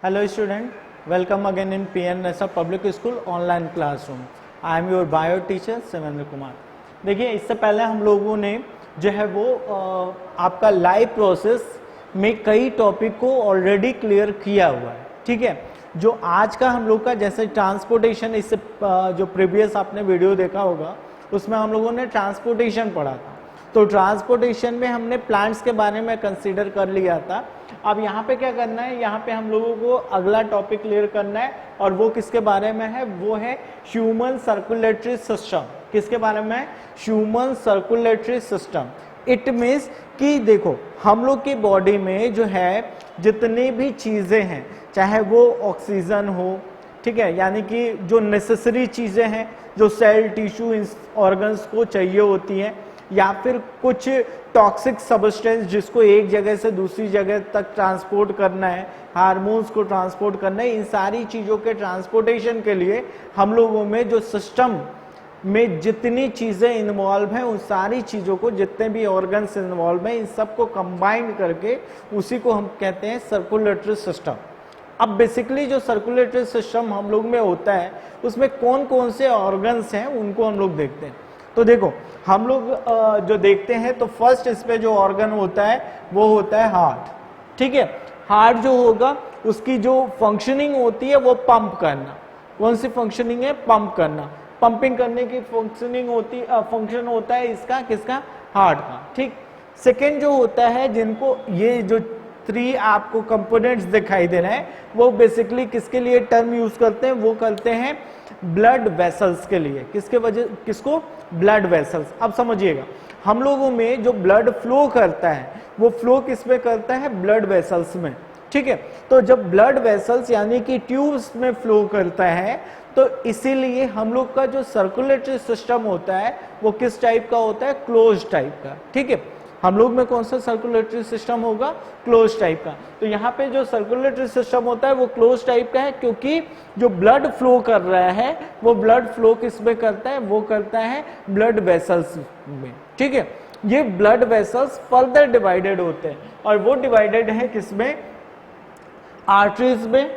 Hello student, welcome again in PN Nesa Public School online classroom. I am your bio teacher Shivendra Kumar. देखिए इससे पहले हम लोगों ने जो है वो आपका लाइव प्रोसेस में कई टॉपिक को ऑलरेडी क्लियर किया हुआ है, ठीक है। जो आज का हम लोग का जैसे ट्रांसपोर्टेशन, इससे जो प्रीवियस आपने वीडियो देखा होगा उसमें हम लोगों ने ट्रांसपोर्टेशन पढ़ा था। तो ट्रांसपोर्टेशन में हमने प्लांट्स के बारे में कंसीडर कर लिया था। अब यहाँ पे क्या करना है, यहाँ पे हम लोगों को अगला टॉपिक क्लियर करना है और वो किसके बारे में है, वो है ह्यूमन सर्कुलेटरी सिस्टम। किसके बारे में है? Human circulatory system. It means कि देखो हम लोग की बॉडी में जो है जितनी भी चीजें हैं, चाहे वो ऑक्सीजन हो, ठीक है, यानी कि जो नेसेसरी चीजें हैं जो सेल टिश्यू ऑर्गन्स को चाहिए होती हैं, या फिर कुछ टॉक्सिक सब्सटेंस जिसको एक जगह से दूसरी जगह तक ट्रांसपोर्ट करना है, हार्मोन्स को ट्रांसपोर्ट करना है, इन सारी चीज़ों के ट्रांसपोर्टेशन के लिए हम लोगों में जो सिस्टम में जितनी चीज़ें इन्वॉल्व हैं, उन सारी चीज़ों को, जितने भी ऑर्गन्स इन्वॉल्व हैं, इन सबको कंबाइन करके उसी को हम कहते हैं सर्कुलेटरी सिस्टम। अब बेसिकली जो सर्कुलेटरी सिस्टम हम लोग में होता है उसमें कौन कौन से ऑर्गन्स हैं उनको हम लोग देखते हैं। तो देखो हम लोग जो देखते हैं तो फर्स्ट इस पे जो ऑर्गन होता है वो होता है हार्ट, ठीक है। हार्ट जो होगा उसकी जो फंक्शनिंग होती है वो पंप करना। कौन सी फंक्शनिंग है? पंप करना। पंपिंग करने की फंक्शनिंग होती फंक्शन होता है इसका, किसका? हार्ट का, ठीक। सेकेंड जो होता है, जिनको ये जो 3 आपको कंपोनेंट्स दिखाई दे रहे हैं, वो बेसिकली किसके लिए टर्म यूज करते हैं? वो करते हैं ब्लड वेसल्स के लिए। किसके वजह, किसको? Blood vessels. अब समझिएगा, हम लोगों में जो ब्लड फ्लो करता है वो फ्लो किस में करता है? ब्लड वेसल्स में, ठीक है। तो जब ब्लड वेसल्स यानी कि ट्यूब्स में फ्लो करता है तो इसीलिए हम लोग का जो सर्कुलेटरी सिस्टम होता है वो किस टाइप का होता है? क्लोज टाइप का, ठीक है। हम लोग में कौन सा सर्कुलेटरी सिस्टम होगा? क्लोज टाइप का। तो यहाँ पे जो सर्कुलेटरी सिस्टम होता है वो क्लोज टाइप का है, क्योंकि जो ब्लड फ्लो कर रहा है वो ब्लड फ्लो किस में करता है? वो करता है ब्लड वेसल्स में, ठीक है। ये ब्लड वेसल्स फर्दर डिवाइडेड होते हैं और वो डिवाइडेड है किसमें? आर्टरीज में,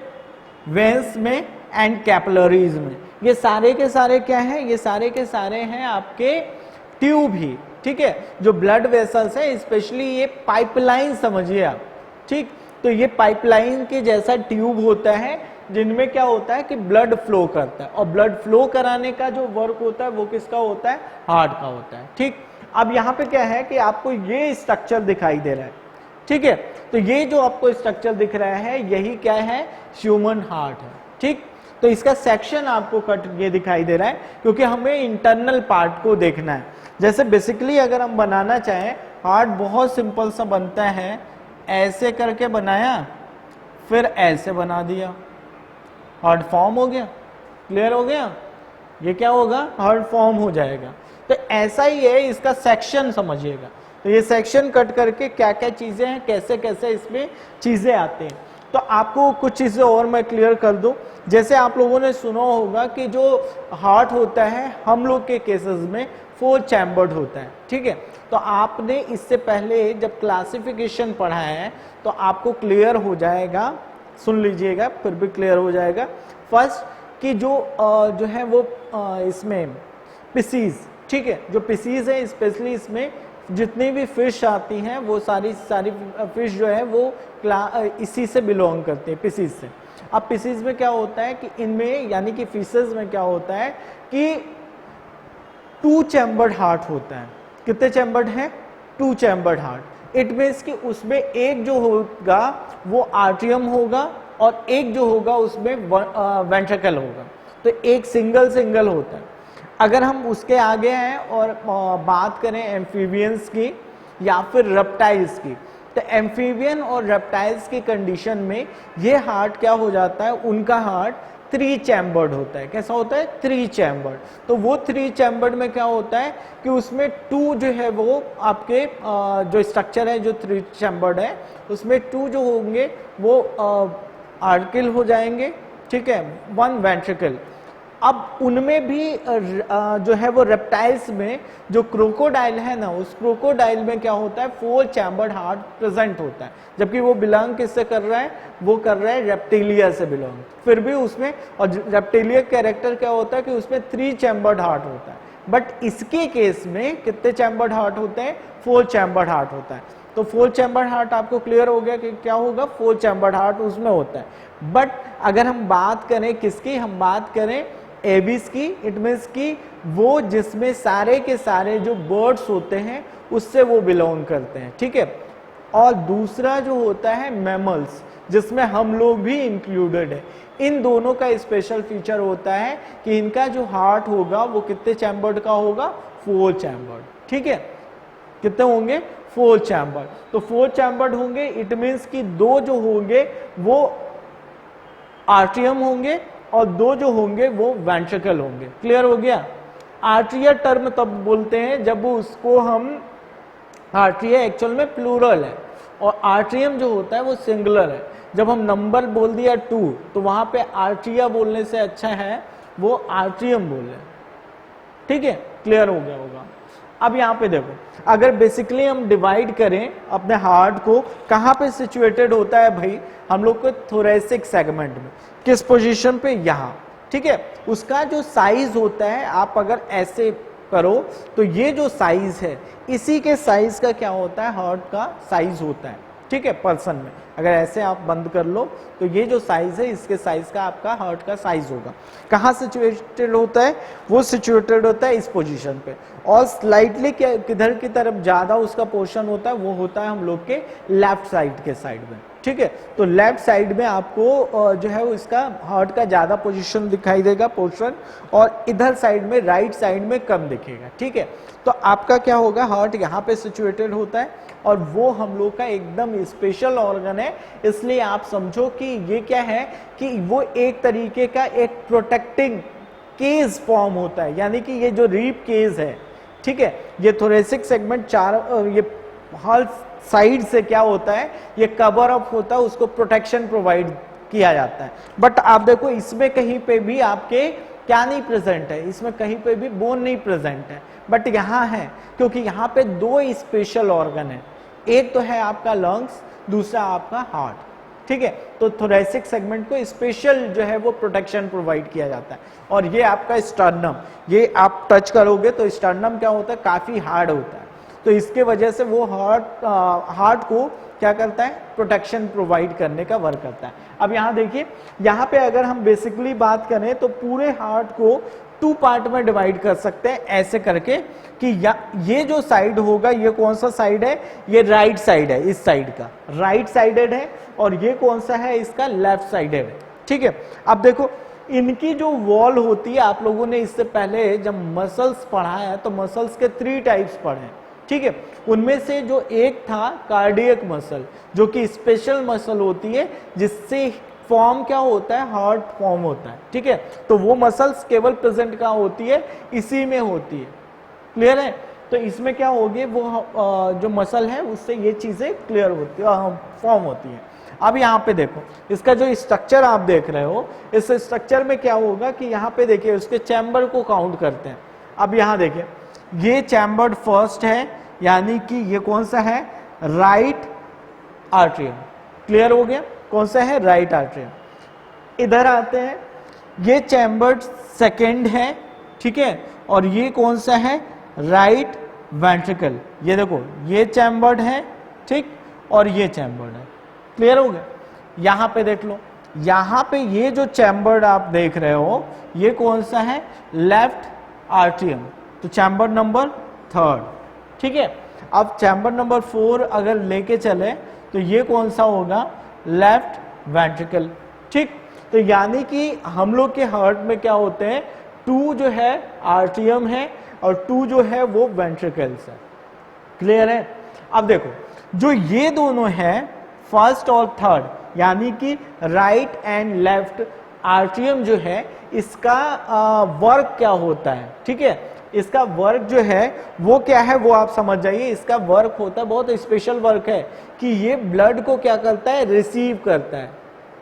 वेन्स में एंड कैपिलरीज में। ये सारे के सारे क्या है? ये सारे के सारे हैं आपके ट्यूब ही, ठीक है। जो ब्लड वेसल्स है, स्पेशली ये पाइपलाइन समझिए आप, ठीक। तो ये पाइपलाइन के जैसा ट्यूब होता है जिनमें क्या होता है कि ब्लड फ्लो करता है, और ब्लड फ्लो कराने का जो वर्क होता है वो किसका होता है? हार्ट का होता है, ठीक। अब यहाँ पे क्या है कि आपको ये स्ट्रक्चर दिखाई दे रहा है, ठीक है। तो ये जो आपको स्ट्रक्चर दिख रहा है यही क्या है? ह्यूमन हार्ट है, ठीक। तो इसका सेक्शन आपको कट ये दिखाई दे रहा है क्योंकि हमें इंटरनल पार्ट को देखना है। जैसे बेसिकली अगर हम बनाना चाहें, हार्ट बहुत सिंपल सा बनता है, ऐसे करके बनाया फिर ऐसे बना दिया, हार्ट फॉर्म हो गया। क्लियर हो गया? ये क्या होगा? हार्ट फॉर्म हो जाएगा। तो ऐसा ही है, इसका सेक्शन समझिएगा। तो ये सेक्शन कट करके क्या क्या चीजें हैं, कैसे कैसे इसमें चीजें आते हैं। तो आपको कुछ चीजें और मैं क्लियर कर दूं। जैसे आप लोगों ने सुना होगा कि जो हार्ट होता है हम लोग के केसेस में 4 चैम्बर्ड होता है, ठीक है। तो आपने इससे पहले जब क्लासिफिकेशन पढ़ा है तो आपको क्लियर हो जाएगा, सुन लीजिएगा फिर भी क्लियर हो जाएगा। फर्स्ट कि जो है वो इसमें पिसीज, ठीक है। जो पिसीज है स्पेशली इसमें जितनी भी फिश आती हैं वो सारी फिश जो है वो इसी से बिलोंग करती है, पिसीज से। अब पिसीज में क्या होता है कि इनमें यानी कि फिशेज में क्या होता है कि 2 चैम्बर्ड हार्ट होता है। कितने चैम्बर्ड है? 2 चैम्बर्ड हार्ट। इट मीन्स कि उसमें एक जो होगा वो आर्ट्रियम होगा और एक जो होगा उसमें वेंट्रिकल होगा। तो एक सिंगल होता है। अगर हम उसके आगे हैं और बात करें एम्फीबियंस की या फिर रेप्टाइल्स की, तो एम्फीबियन और रेप्टाइल्स की कंडीशन में ये हार्ट क्या हो जाता है? उनका हार्ट 3 चैम्बर्ड होता है। कैसा होता है? 3 चैम्बर्ड। तो वो 3 चैम्बर्ड में क्या होता है कि उसमें 2 जो है वो आपके जो स्ट्रक्चर है जो 3 चैम्बर्ड है उसमें 2 जो होंगे वो आर्किल हो जाएंगे, ठीक है, 1 वेंट्रिकल। अब उनमें भी जो है वो रेप्टाइल्स में जो क्रोकोडाइल है ना, उस क्रोकोडाइल में क्या होता है, 4 चैम्बर्ड हार्ट प्रेजेंट होता है, जबकि वो बिलोंग किससे कर रहा है, वो कर रहा है रेप्टिलिया से बिलोंग। फिर भी उसमें, और रेप्टिलिया कैरेक्टर क्या होता है कि उसमें 3 चैम्बर्ड हार्ट होता है, बट इसके केस में कितने चैम्बर्ड हार्ट होते हैं, 4 चैम्बर्ड हार्ट होता है। तो 4 चैम्बर्ड हार्ट आपको क्लियर हो गया कि क्या होगा, 4 चैम्बर्ड हार्ट उसमें होता है। बट अगर हम बात करें किसकी, हम बात करें एबिस की, इट मीन्स की वो जिसमें सारे के सारे जो बर्ड्स होते हैं उससे वो बिलोंग करते हैं, ठीक है। और दूसरा जो होता है मैमल्स, जिसमें हम लोग भी इंक्लूडेड है। इन दोनों का स्पेशल फीचर होता है कि इनका जो हार्ट होगा वो कितने चैम्बर्ड का होगा, 4 चैम्बर्ड, ठीक है। कितने होंगे, 4 चैम्बर्ड। तो 4 चैम्बर्ड होंगे, इट मीन्स कि 2 जो होंगे वो आर्ट्रियम होंगे और 2 जो होंगे वो वेंट्रिकल होंगे। क्लियर हो गया। आर्ट्रिया टर्म तब बोलते हैं जब उसको हम, आर्ट्रिया एक्चुअल में प्लूरल है और आर्ट्रियम जो होता है वो सिंगुलर है। जब हम नंबर बोल दिया 2 तो वहां पे आर्ट्रिया बोलने से अच्छा है वो आर्ट्रियम बोले, ठीक है। क्लियर हो गया होगा। अब यहाँ पे देखो, अगर बेसिकली हम डिवाइड करें अपने हार्ट को, कहाँ पे सिचुएटेड होता है भाई, हम लोग को थोरेसिक सेगमेंट में, किस पोजीशन पे, यहाँ, ठीक है। उसका जो साइज होता है, आप अगर ऐसे करो तो ये जो साइज है इसी के साइज का क्या होता है, हार्ट का साइज होता है, ठीक है। पर्सन में अगर ऐसे आप बंद कर लो तो ये जो साइज है इसके साइज का आपका हार्ट का साइज होगा। कहाँ सिचुएटेड होता है, वो सिचुएटेड होता है इस पोजीशन पे, और स्लाइटली किधर की तरफ ज्यादा उसका पोर्शन होता है, वो होता है हम लोग के लेफ्ट साइड के साइड में, ठीक है। तो लेफ्ट साइड में आपको जो है वो इसका हार्ट का ज्यादा पोजीशन दिखाई देगा पोर्शन, और इधर साइड में, राइट साइड में कम दिखेगा, ठीक है। तो आपका क्या होगा, हार्ट यहाँ पे सिचुएटेड होता है और वो हम लोग का एकदम स्पेशल ऑर्गन है। इसलिए आप समझो कि ये क्या है कि वो एक तरीके का एक प्रोटेक्टिंग केज फॉर्म होता है, यानी कि ये जो रीप केज है, ठीक है, ये थोरेसिक सेगमेंट ये हर साइड से क्या होता है, ये कवर अप होता है, उसको प्रोटेक्शन प्रोवाइड किया जाता है। बट आप देखो इसमें कहीं पे भी आपके क्या नहीं प्रेजेंट है, इसमें कहीं पे भी बोन नहीं प्रेजेंट है, बट यहाँ है, क्योंकि यहाँ पे 2 स्पेशल ऑर्गन है, एक तो है आपका लंग्स, दूसरा आपका हार्ट, ठीक है। तो थोरेसिक सेगमेंट को स्पेशल जो है वो प्रोटेक्शन प्रोवाइड किया जाता है। और ये आपका स्टर्नम, ये आप टच करोगे तो स्टर्नम क्या होता है, काफी हार्ड होता है, तो इसके वजह से वो हार्ट को क्या करता है, प्रोटेक्शन प्रोवाइड करने का वर्क करता है। अब यहाँ देखिए, यहाँ पे अगर हम बेसिकली बात करें तो पूरे हार्ट को 2 पार्ट में डिवाइड कर सकते हैं ऐसे करके कि ये जो साइड होगा, ये कौन सा साइड है, ये राइट साइड है, इस साइड का राइट साइडेड है, और ये कौन सा है, इसका लेफ्ट साइडेड है, ठीक है। अब देखो इनकी जो वॉल होती है, आप लोगों ने इससे पहले जब मसल्स पढ़ा है तो मसल्स के 3 टाइप्स पढ़े हैं, ठीक है। उनमें से जो एक था कार्डियक मसल, जो कि स्पेशल मसल होती है जिससे फॉर्म क्या होता है, हार्ट फॉर्म होता है, ठीक है। तो वो मसल्स केवल प्रेजेंट कहाँ होती है, इसी में होती है। क्लियर है। तो इसमें क्या होगी, वो जो मसल है उससे ये चीजें क्लियर होती है, फॉर्म होती है। अब यहाँ पे देखो, इसका जो स्ट्रक्चर आप देख रहे हो, इस स्ट्रक्चर में क्या होगा कि यहाँ पे देखिए उसके चैम्बर को काउंट करते हैं। अब यहाँ देखिए, ये चैम्बर फर्स्ट है, यानी कि ये कौन सा है, राइट आर्ट्रियम। क्लियर हो गया, कौन सा है, राइट आर्ट्रियम। इधर आते हैं, ये चैम्बर सेकेंड है, ठीक है, और ये कौन सा है, राइट वेंट्रिकल। ये देखो ये चैम्बर्ड है, ठीक, और ये चैम्बर्ड है। क्लियर हो गया। यहां पे देख लो, यहां पे ये जो चैम्बर्ड आप देख रहे हो, ये कौन सा है, लेफ्ट आर्ट्रियम, तो चैम्बर नंबर 3, ठीक है। अब चैम्बर नंबर 4 अगर लेके चले तो ये कौन सा होगा, लेफ्ट वेंट्रिकल, ठीक। तो यानी कि हम लोग के हार्ट में क्या होते हैं, 2 जो है आर्ट्रियम है और 2 जो है वो वेंट्रिकल्स है। क्लियर है। अब देखो जो ये दोनों है, फर्स्ट और थर्ड, यानी कि राइट एंड लेफ्ट आर्ट्रियम जो है, इसका वर्क क्या होता है, ठीक है। इसका वर्क जो है वो क्या है, वो आप समझ जाइए। इसका वर्क होता है, बहुत स्पेशल वर्क है कि ये ब्लड को क्या करता है, रिसीव करता है,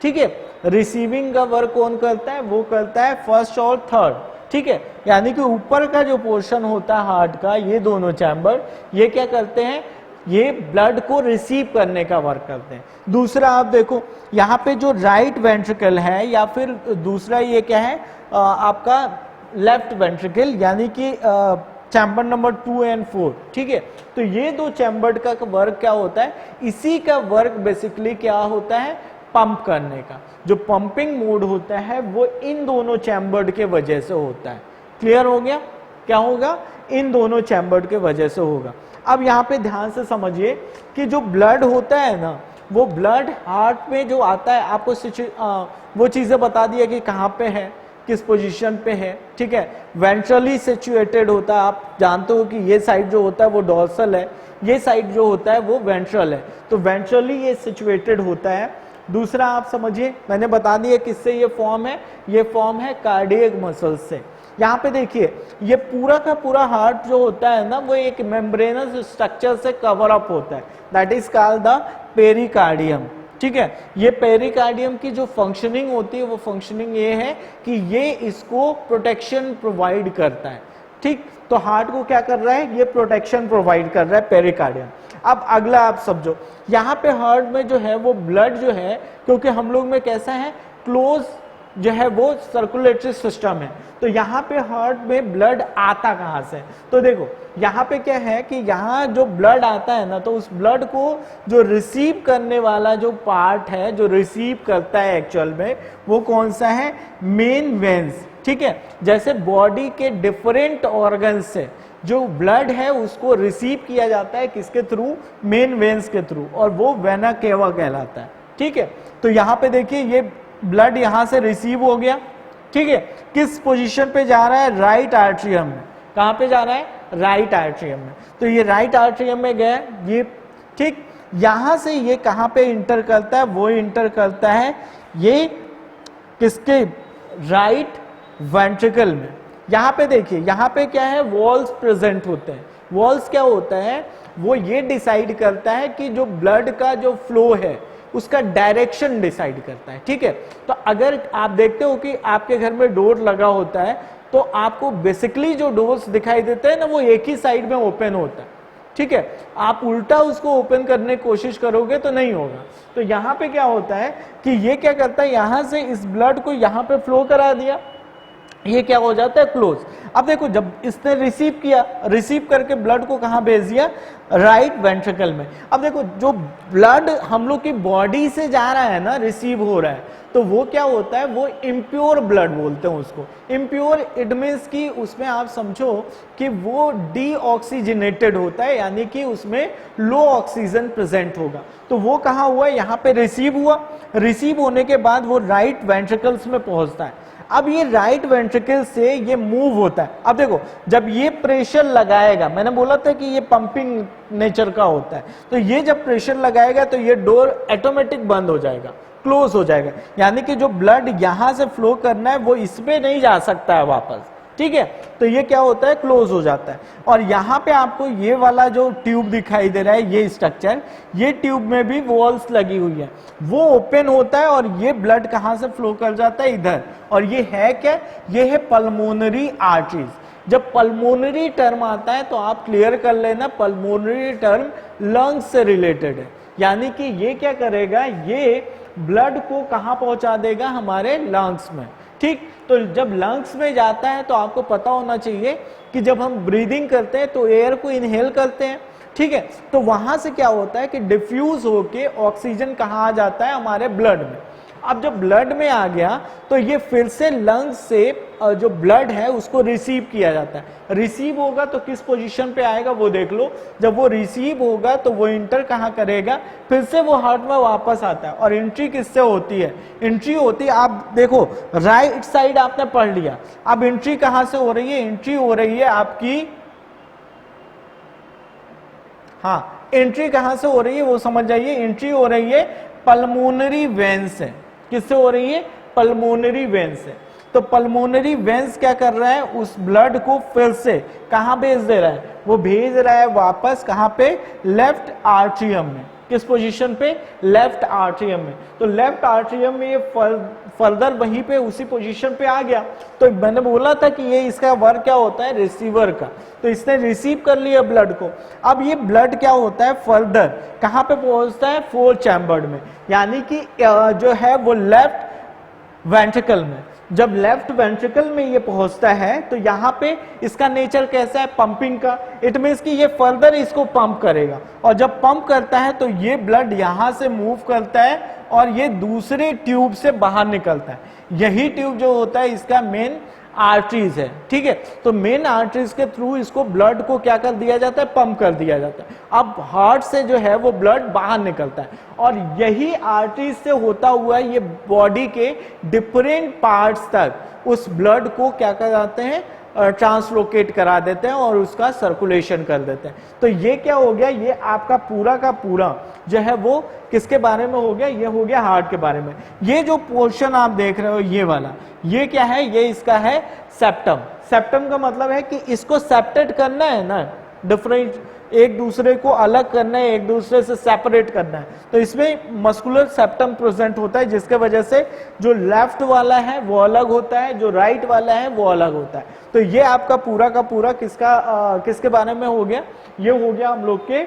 ठीक है। रिसीविंग का वर्क कौन करता है, वो करता है फर्स्ट और थर्ड, ठीक है। यानी कि ऊपर का जो पोर्शन होता है हार्ट का, ये दोनों चैम्बर, ये क्या करते हैं, ये ब्लड को रिसीव करने का वर्क करते हैं। दूसरा आप देखो यहाँ पे जो राइट वेंट्रिकल है, या फिर दूसरा ये क्या है आपका लेफ्ट वेंट्रिकल, यानी कि चैम्बर नंबर 2 एंड 4, ठीक है। तो ये दो चैम्बर का वर्क क्या होता है, इसी का वर्क बेसिकली क्या होता है, पंप करने का। जो पंपिंग मोड होता है वो इन दोनों चैम्बर के वजह से होता है। क्लियर हो गया, क्या होगा, इन दोनों चैम्बर के वजह से होगा। अब यहाँ पे ध्यान से समझिए कि जो ब्लड होता है ना, वो ब्लड हार्ट में जो आता है, आपको वो चीजें बता दिया कि कहाँ पे है, किस पोजीशन पे है, ठीक है। वेंट्रली सिचुएटेड होता है, आप जानते हो कि ये साइड जो होता है वो डॉर्सल है, ये साइड जो होता है वो वेंट्रल है, तो वेंट्रली ये सिचुएटेड होता है। दूसरा आप समझिए, मैंने बता दिया किससे ये फॉर्म है, ये फॉर्म है कार्डियक मसल्स से। यहाँ पे देखिए ये पूरा का पूरा हार्ट जो होता है ना, वो एक मेम्ब्रेनस स्ट्रक्चर से कवर अप होता है, that is called the pericardium, ठीक है। ये पेरिकार्डियम की जो फंक्शनिंग होती है, वो फंक्शनिंग ये है कि ये इसको प्रोटेक्शन प्रोवाइड करता है, ठीक। तो हार्ट को क्या कर रहा है, ये प्रोटेक्शन प्रोवाइड कर रहा है पेरिकार्डियम। अब अगला आप समझो, यहाँ पे हार्ट में जो है वो ब्लड जो है, क्योंकि हम लोग में कैसा है, क्लोज जो है वो सर्कुलेटरी सिस्टम है, तो यहाँ पे हार्ट में ब्लड आता कहाँ से, तो देखो यहाँ पे क्या है कि यहाँ जो ब्लड आता है ना, तो उस ब्लड को जो रिसीव करने वाला जो पार्ट है, जो रिसीव करता है एक्चुअल में, वो कौन सा है, मेन वेन्स, ठीक है। जैसे बॉडी के डिफरेंट ऑर्गन से जो ब्लड है उसको रिसीव किया जाता है, किसके थ्रू, मेन वेन्स के थ्रू, और वो वेना केवा कहलाता है, ठीक है। तो यहाँ पे देखिए ये ब्लड यहाँ से रिसीव हो गया, ठीक है। किस पोजीशन पे जा रहा है, राइट आर्ट्रियम में। कहाँ पे जा रहा है, राइट आर्ट्रियम में। तो ये राइट आर्ट्रियम में गया ये, ठीक। यहां से ये कहाँ पे इंटर करता है, वो इंटर करता है ये किसके, राइट वेंट्रिकल में। यहाँ पे देखिए, यहाँ पे क्या है, वॉल्स प्रेजेंट होते हैं। वॉल्स क्या होता है, वो ये डिसाइड करता है कि जो ब्लड का जो फ्लो है उसका डायरेक्शन डिसाइड करता है, ठीक है। तो अगर आप देखते हो कि आपके घर में डोर लगा होता है, तो आपको बेसिकली जो डोर्स दिखाई देते हैं ना, वो एक ही साइड में ओपन होता है, ठीक है। आप उल्टा उसको ओपन करने की कोशिश करोगे तो नहीं होगा। तो यहाँ पे क्या होता है कि ये क्या करता है, यहां से इस ब्लड को यहाँ पे फ्लो करा दिया, ये क्या हो जाता है, क्लोज। अब देखो जब इसने रिसीव किया, रिसीव करके ब्लड को कहां भेज दिया, राइट वेंट्रिकल में। अब देखो जो ब्लड हम लोग की बॉडी से जा रहा है ना, रिसीव हो रहा है, तो वो क्या होता है, वो इम्प्योर ब्लड बोलते हैं उसको। इम्प्योर इट मीन्स कि उसमें आप समझो कि वो डीऑक्सीजनेटेड होता है, यानी कि उसमें लो ऑक्सीजन प्रेजेंट होगा। तो वो कहाँ हुआ, यहाँ पे रिसीव हुआ, रिसीव होने के बाद वो राइट वेंट्रिकल्स में पहुंचता है। अब ये राइट वेंट्रिकल से ये मूव होता है। अब देखो जब ये प्रेशर लगाएगा, मैंने बोला था कि ये पंपिंग नेचर का होता है, तो ये जब प्रेशर लगाएगा तो ये डोर ऑटोमेटिक बंद हो जाएगा, क्लोज हो जाएगा, यानी कि जो ब्लड यहां से फ्लो करना है वो इसमें नहीं जा सकता है वापस, ठीक है। तो ये क्या होता है, क्लोज हो जाता है। और यहाँ पे आपको ये वाला जो ट्यूब दिखाई दे रहा है, ये स्ट्रक्चर, ये ट्यूब में भी वॉल्स लगी हुई है, वो ओपन होता है और ये ब्लड कहाँ से फ्लो कर जाता है, इधर। और ये है क्या, ये है पल्मोनरी आर्टरीज। जब पल्मोनरी टर्म आता है तो आप क्लियर कर लेना, पल्मोनरी टर्म लंग्स से रिलेटेड है, यानी कि ये क्या करेगा, ये ब्लड को कहाँ पहुंचा देगा, हमारे लंग्स में, ठीक। तो जब लंग्स में जाता है तो आपको पता होना चाहिए कि जब हम ब्रीदिंग करते हैं तो एयर को इनहेल करते हैं, ठीक है। तो वहां से क्या होता है कि डिफ्यूज होके ऑक्सीजन कहाँ आ जाता है, हमारे ब्लड में। अब जब ब्लड में आ गया तो ये फिर से लंग्स से जो ब्लड है उसको रिसीव किया जाता है। रिसीव होगा तो किस पोजीशन पे आएगा वो देख लो। जब वो रिसीव होगा तो वो इंटर कहाँ करेगा, फिर से वो हार्ट में वापस आता है। और एंट्री किससे होती है, एंट्री होती है, आप देखो राइट साइड आपने पढ़ लिया, अब एंट्री कहाँ से हो रही है, एंट्री हो रही है आपकी, हाँ एंट्री कहाँ से हो रही है वो समझ जाइए, एंट्री हो रही है पल्मोनरी वेन से। किससे हो रही है, पल्मोनरी वेन से। तो पल्मोनरी वेन्स क्या कर रहा है, उस ब्लड को फिर से कहां भेज दे रहा है, वो भेज रहा है वापस कहां पे, लेफ्ट आर्ट्रियम में। किस पोजीशन पे, लेफ्ट आर्ट्रियम में। तो लेफ्ट आर्ट्रियम में ये फर्दर वहीं पे उसी पोजीशन पे आ गया। तो मैंने बोला था कि ये इसका वर्क क्या होता है, रिसीवर का। तो इसने रिसीव कर लिया ब्लड को। अब ये ब्लड क्या होता है, फर्दर कहाँ पे पहुंचता है, फोर्थ चैम्बर में, यानी कि जो है वो लेफ्ट वेंट्रिकल में। जब लेफ्ट वेंट्रिकल में ये पहुंचता है तो यहाँ पे इसका नेचर कैसा है, पंपिंग का। इट मीन्स कि ये फर्दर इसको पंप करेगा, और जब पंप करता है तो ये ब्लड यहाँ से मूव करता है और ये दूसरे ट्यूब से बाहर निकलता है। यही ट्यूब जो होता है इसका मेन आर्टरीज है, ठीक है। तो मेन आर्टरीज के थ्रू इसको ब्लड को क्या कर दिया जाता है, पंप कर दिया जाता है। अब हार्ट से जो है वो ब्लड बाहर निकलता है, और यही आर्टरीज से होता हुआ ये बॉडी के डिफरेंट पार्ट्स तक उस ब्लड को क्या कराते हैं, ट्रांसलोकेट करा देते हैं और उसका सर्कुलेशन कर देते हैं। तो ये क्या हो गया, ये आपका पूरा का पूरा जो है वो किसके बारे में हो गया, ये हो गया हार्ट के बारे में। ये जो पोर्शन आप देख रहे हो ये वाला, ये क्या है, ये इसका है सेप्टम। सेप्टम का मतलब है कि इसको सेपरेट करना है ना, डिफरेंट, एक दूसरे को अलग करना है, एक दूसरे से सेपरेट करना है। तो इसमें मस्कुलर सेप्टम प्रेजेंट होता है, जिसके वजह से जो लेफ्ट वाला है वो अलग होता है, जो राइट वाला है वो अलग होता है। तो ये आपका पूरा का पूरा किसके बारे में हो गया, ये हो गया हम लोग के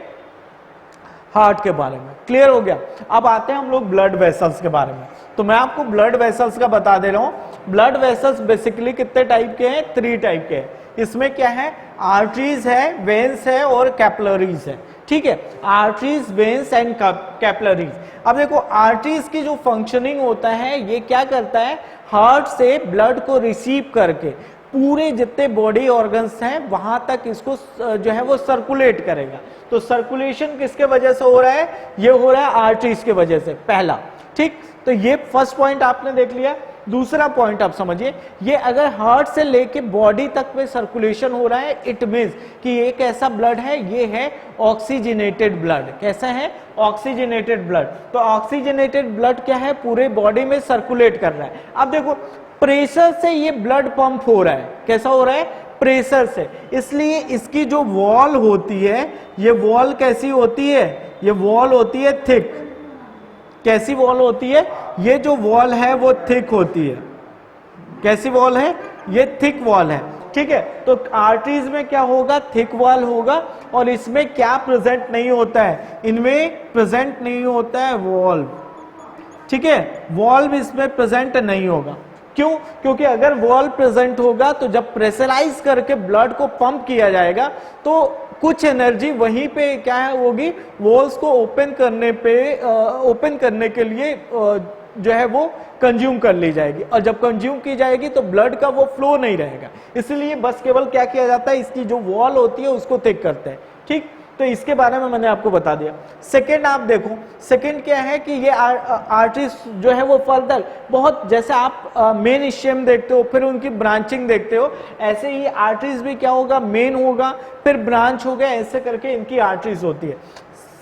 हार्ट के बारे में। क्लियर हो गया। अब आते हैं हम लोग ब्लड वेसल्स के बारे में। तो मैं आपको ब्लड वेसल्स का बता दे रहा हूं। ब्लड वेसल्स बेसिकली कितने टाइप के हैं, 3 टाइप के हैं। इसमें क्या है, आर्टरीज है, वेन्स है और कैपिलरीज है, ठीक है। Arteries, veins and capillaries. अब देखो आर्टरीज की जो फंक्शनिंग होता है, ये क्या करता है, हार्ट से ब्लड को रिसीव करके पूरे जितने बॉडी ऑर्गन्स हैं वहां तक इसको जो है वो सर्कुलेट करेगा। तो सर्कुलेशन किसके वजह से हो रहा है, ये हो रहा है आर्टरीज के वजह से, पहला, ठीक। तो ये फर्स्ट पॉइंट आपने देख लिया। दूसरा पॉइंट आप समझिए, ये अगर हार्ट से लेके बॉडी तक में सर्कुलेशन हो रहा है, इट मीन्स कि ये एक ऐसा ब्लड है, ये है ऑक्सीजनेटेड ब्लड। कैसा है, ऑक्सीजनेटेड ब्लड। तो ऑक्सीजनेटेड ब्लड क्या है, पूरे बॉडी में सर्कुलेट कर रहा है। अब देखो प्रेशर से ये ब्लड पंप हो रहा है, कैसा हो रहा है, प्रेशर से। इसलिए इसकी जो वॉल होती है, ये वॉल कैसी होती है, ये वॉल होती है थिक। कैसी वॉल होती है, ये जो वॉल है वो थिक होती है। कैसी वॉल है, ये थिक वॉल है, ठीक है। तो आर्टरीज में क्या होगा, थिक वॉल होगा, और इसमें क्या प्रेजेंट नहीं होता है, इनमें प्रेजेंट नहीं होता है वॉल्व, ठीक है। वॉल्व इसमें प्रेजेंट नहीं होगा। क्यों, क्योंकि अगर वॉल्व प्रेजेंट होगा तो जब प्रेशराइज करके ब्लड को पंप किया जाएगा तो कुछ एनर्जी वहीं पे क्या है होगी, वॉल्स को ओपन करने के लिए जो है वो कंज्यूम कर ली जाएगी, और जब कंज्यूम की जाएगी तो ब्लड का वो फ्लो नहीं रहेगा। इसलिए बस केवल क्या किया जाता है, इसकी जो वॉल होती है उसको थिक करते हैं, ठीक। तो इसके बारे में मैंने आपको बता दिया। सेकंड आप देखो, सेकंड क्या है कि ये आर्टरीज जो है वो फर्दर बहुत, जैसे आप मेन इशियम देखते हो फिर उनकी ब्रांचिंग देखते हो, ऐसे ही आर्टरीज भी क्या होगा, मेन होगा फिर ब्रांच होगा, ऐसे करके इनकी आर्टरीज होती है।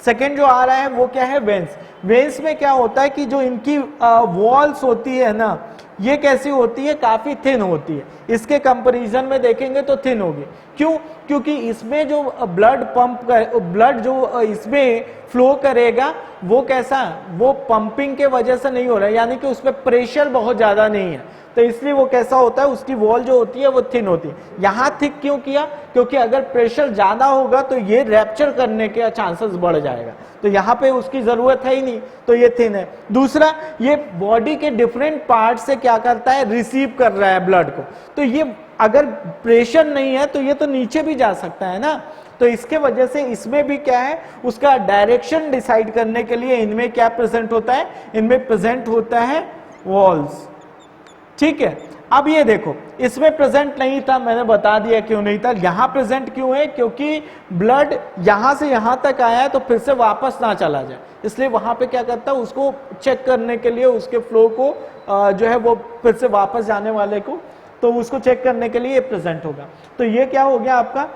सेकंड जो आ रहा है वो क्या है, वेन्स। वेन्स में क्या होता है कि जो इनकी वॉल्स होती है ना, ये कैसी होती है, काफी थिन होती है। इसके कंपैरिजन में देखेंगे तो थिन होगी। क्यों, क्योंकि इसमें जो ब्लड जो इसमें फ्लो करेगा वो कैसा, वो पंपिंग के वजह से नहीं हो रहा है, यानी कि उसमें प्रेशर बहुत ज्यादा नहीं है, तो इसलिए वो कैसा होता है, उसकी वॉल जो होती है वो थिन होती है। यहां थिक क्यों किया, क्योंकि अगर प्रेशर ज्यादा होगा तो ये रैप्चर करने के चांसेस बढ़ जाएगा, तो यहाँ पे उसकी जरूरत है ही नहीं, तो ये थिन है। दूसरा, ये बॉडी के डिफरेंट पार्ट से क्या करता है, रिसीव कर रहा है ब्लड को, तो ये अगर प्रेशर नहीं है तो ये तो नीचे भी जा सकता है ना, तो इसके वजह से इसमें भी क्या है, उसका डायरेक्शन डिसाइड करने के लिए इनमें क्या प्रेजेंट होता है, इनमें प्रेजेंट होता है वॉल्स, ठीक है। अब ये देखो, इसमें प्रेजेंट नहीं था, मैंने बता दिया क्यों नहीं था। यहां प्रेजेंट क्यों है, क्योंकि ब्लड यहां से यहां तक आया है तो फिर से वापस ना चला जाए, इसलिए वहां पे क्या करता है, उसको चेक करने के लिए, उसके फ्लो को जो है वो फिर से वापस जाने वाले को, तो उसको चेक करने के लिए प्रेजेंट होगा। तो ये क्या हो गया आपका,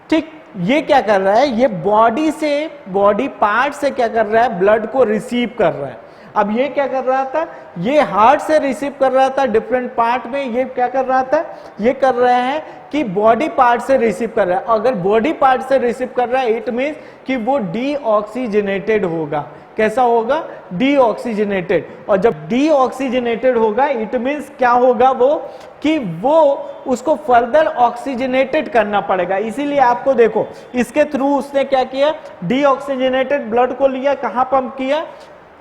ठीक। ये क्या कर रहा है, ये बॉडी पार्ट से क्या कर रहा है, ब्लड को रिसीव कर रहा है। अब ये क्या कर रहा था, ये हार्ट से रिसीव कर रहा था डिफरेंट पार्ट में, ये क्या कर रहा था, ये कर रहे हैं कि बॉडी पार्ट से रिसीव कर रहा है। अगर बॉडी पार्ट से रिसीव कर रहा है इट मीन्स कि वो डीऑक्सीजनेटेड होगा। कैसा होगा, डीऑक्सीजनेटेड। और जब डीऑक्सीजनेटेड होगा इट मीन्स क्या होगा वो, कि वो उसको फर्दर ऑक्सीजनेटेड करना पड़ेगा। इसीलिए आपको देखो इसके थ्रू उसने क्या किया, डीऑक्सीजनेटेड ब्लड को लिया, कहां पंप किया,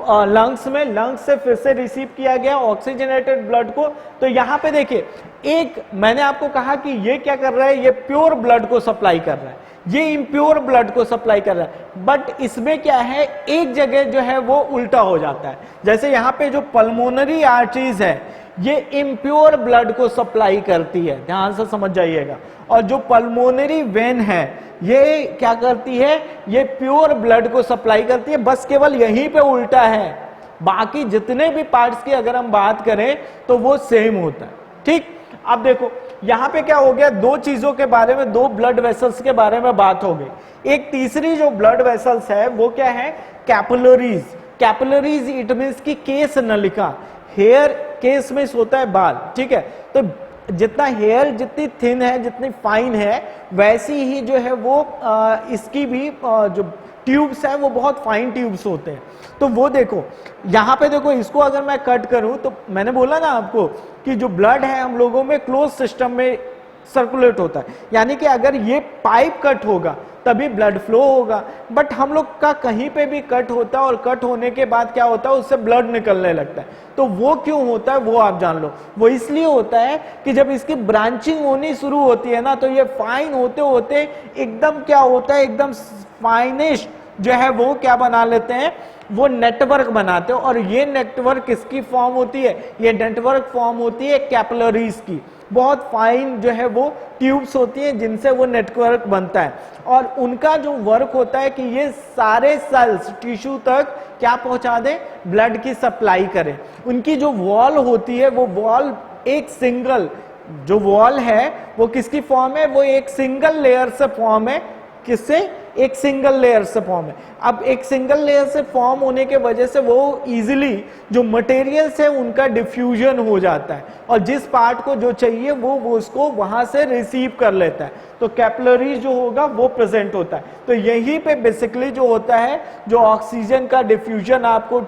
लंग्स में, लंग्स से फिर से रिसीव किया गया ऑक्सीजनेटेड ब्लड को। तो यहां पे देखिए, एक मैंने आपको कहा कि ये क्या कर रहा है, ये प्योर ब्लड को सप्लाई कर रहा है, ये इम्प्योर ब्लड को सप्लाई कर रहा है। बट इसमें क्या है, एक जगह जो है वो उल्टा हो जाता है। जैसे यहां पे जो पल्मोनरी आर्टरीज है ये इम्प्योर ब्लड को सप्लाई करती है, ध्यान से समझ जाइएगा। और जो पल्मोनरी वेन है ये क्या करती है, ये प्योर ब्लड को सप्लाई करती है। बस केवल यहीं पे उल्टा है, बाकी जितने भी पार्ट्स की अगर हम बात करें तो वो सेम होता है। ठीक, अब देखो यहां पे क्या हो गया, दो चीजों के बारे में, दो ब्लड वेसल्स के बारे में बात हो गई। एक तीसरी जो ब्लड वेसल्स है वो क्या है, कैपिलरीज। कैपिलरीज इट मीन्स की केस नलिका, हेयर, केस में होता है बाल, ठीक है। तो जितना हेयर जितनी थिन है, जितनी फाइन है, वैसी ही जो है वो इसकी भी जो ट्यूब्स है वो बहुत फाइन ट्यूब्स होते हैं। तो वो देखो यहां पे देखो, इसको अगर मैं कट करूं तो मैंने बोला ना आपको कि जो ब्लड है हम लोगों में क्लोज सिस्टम में सर्कुलेट होता है, यानी कि अगर ये पाइप कट होगा तभी ब्लड फ्लो होगा। बट हम लोग का कहीं पे भी कट होता है और कट होने के बाद क्या होता है, उससे ब्लड निकलने लगता है। तो वो क्यों होता है वो आप जान लो। वो इसलिए होता है कि जब इसकी ब्रांचिंग होनी शुरू होती है ना, तो ये फाइन होते होते एकदम क्या होता है, एकदम फाइनिश जो है वो क्या बना लेते हैं, वो नेटवर्क बनाते हो। और ये नेटवर्क किसकी फॉर्म होती है, ये नेटवर्क फॉर्म होती है कैपिलरीज की। बहुत फाइन जो है वो ट्यूब्स होती हैं जिनसे वो नेटवर्क बनता है। और उनका जो वर्क होता है कि ये सारे सेल्स टिश्यू तक क्या पहुंचा दें, ब्लड की सप्लाई करें। उनकी जो वॉल होती है वो वॉल एक सिंगल, जो वॉल है वो किसकी फॉर्म है, वो एक सिंगल लेयर से फॉर्म है। किससे, एक सिंगल लेयर से फॉर्म है। अब एक सिंगल लेयर से फॉर्म होने के वजह से वो इजीली जो मटेरियल्स है उनका डिफ्यूजन हो जाता है, और जिस पार्ट को जो चाहिए वो उसको वहां से रिसीव कर लेता है। तो कैपिलरी जो होगा वो प्रेजेंट होता है। तो यहीं पे बेसिकली जो होता है, जो ऑक्सीजन का डिफ्यूजन आपको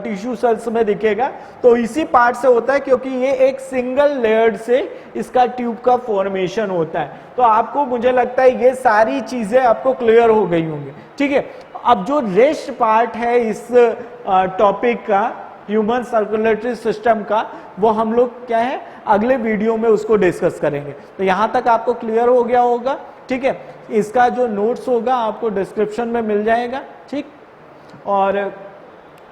टिश्यू सेल्स में दिखेगा, तो इसी पार्ट से होता है, क्योंकि ये एक सिंगल लेयर्ड से इसका ट्यूब का फॉर्मेशन होता है। तो आपको, मुझे लगता है ये सारी चीजें आपको क्लियर हो गई होंगी, ठीक है। अब जो रेस्ट पार्ट है इस टॉपिक का, ह्यूमन सर्कुलेटरी सिस्टम का, वो हम लोग क्या है अगले वीडियो में उसको डिस्कस करेंगे। तो यहां तक आपको क्लियर हो गया होगा, ठीक है। इसका जो नोट्स होगा आपको डिस्क्रिप्शन में मिल जाएगा, ठीक। और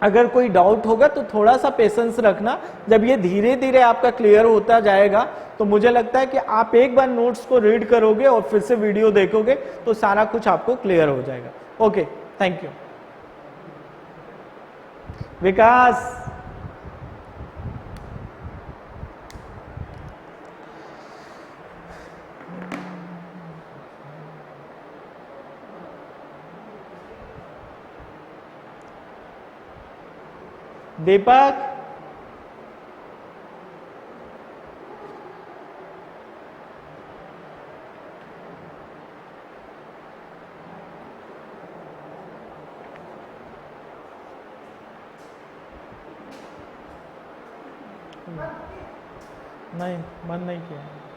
अगर कोई डाउट होगा तो थोड़ा सा पेशेंस रखना, जब ये धीरे धीरे आपका क्लियर होता जाएगा तो मुझे लगता है कि आप एक बार नोट्स को रीड करोगे और फिर से वीडियो देखोगे तो सारा कुछ आपको क्लियर हो जाएगा। Okay, thank you. Vikas, Deepak, नहीं बंद नहीं किया।